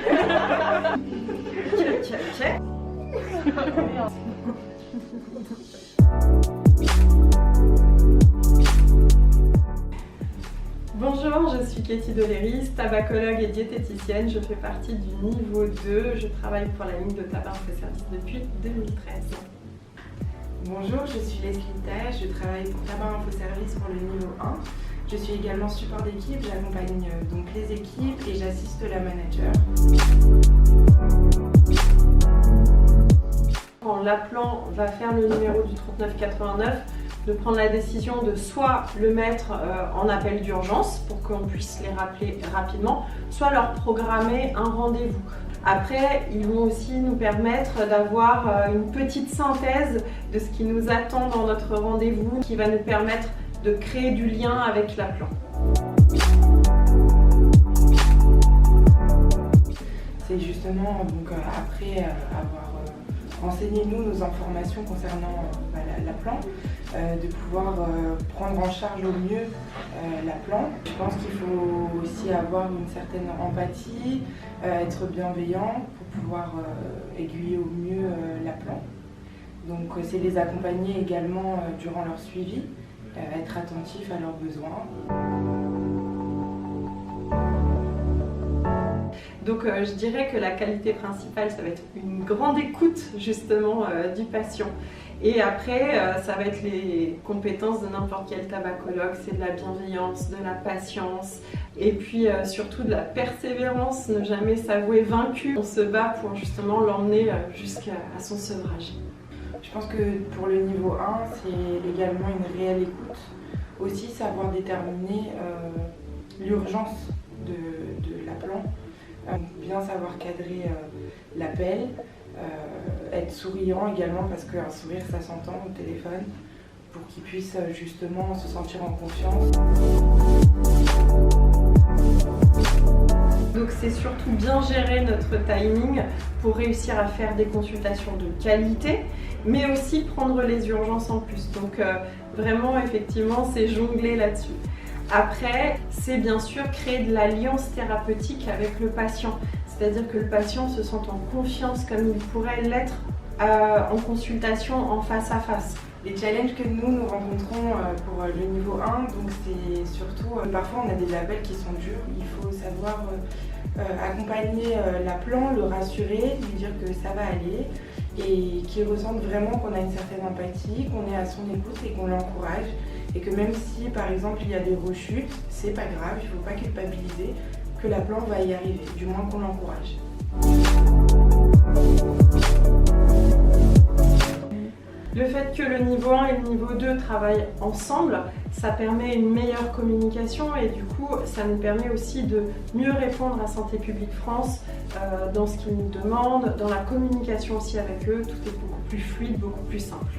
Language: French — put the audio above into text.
Ok. Bonjour, je suis Katie Doléris, tabacologue et diététicienne. Je fais partie du niveau 2. Je travaille pour la ligne de tabac Infoservice depuis 2013. Bonjour, je suis Leslie Tage, je travaille pour Tabac Infoservice pour le niveau 1. Je suis également support d'équipe, j'accompagne donc les équipes et j'assiste la manager. Quand l'appelant va faire le numéro du 3989, de prendre la décision de soit le mettre en appel d'urgence pour qu'on puisse les rappeler rapidement, soit leur programmer un rendez-vous. Après, ils vont aussi nous permettre d'avoir une petite synthèse de ce qui nous attend dans notre rendez-vous, qui va nous permettre de créer du lien avec l'appelant. C'est justement donc, après avoir renseigné nos informations concernant l'appelant, de pouvoir prendre en charge au mieux l'appelant. Je pense qu'il faut aussi avoir une certaine empathie, être bienveillant pour pouvoir aiguiller au mieux l'appelant. Donc c'est les accompagner également durant leur suivi, être attentif à leurs besoins. Donc je dirais que la qualité principale, ça va être une grande écoute justement du patient. Et après, ça va être les compétences de n'importe quel tabacologue, c'est de la bienveillance, de la patience et puis surtout de la persévérance, ne jamais s'avouer vaincu. On se bat pour justement l'emmener jusqu'à son sevrage. Je pense que pour le niveau 1, c'est également une réelle écoute. Aussi savoir déterminer l'urgence de l'appelant. Bien savoir cadrer l'appel, être souriant également parce qu'un sourire ça s'entend au téléphone pour qu'il puisse justement se sentir en confiance. Donc c'est surtout bien gérer notre timing pour réussir à faire des consultations de qualité, mais aussi prendre les urgences en plus. Donc vraiment effectivement c'est jongler là-dessus. Après, c'est bien sûr créer de l'alliance thérapeutique avec le patient, c'est-à-dire que le patient se sente en confiance comme il pourrait l'être en consultation en face à face. Les challenges que nous rencontrons pour le niveau 1, donc c'est surtout, parfois on a des appels qui sont durs, il faut savoir accompagner l'appelant, le rassurer, lui dire que ça va aller et qu'il ressente vraiment qu'on a une certaine empathie, qu'on est à son écoute et qu'on l'encourage. Et que même si par exemple il y a des rechutes, c'est pas grave, il ne faut pas culpabiliser, que l'appelant va y arriver, du moins qu'on l'encourage. Le fait que le niveau 1 et le niveau 2 travaillent ensemble, ça permet une meilleure communication et du coup ça nous permet aussi de mieux répondre à Santé publique France dans ce qu'ils nous demandent, dans la communication aussi avec eux, tout est beaucoup plus fluide, beaucoup plus simple.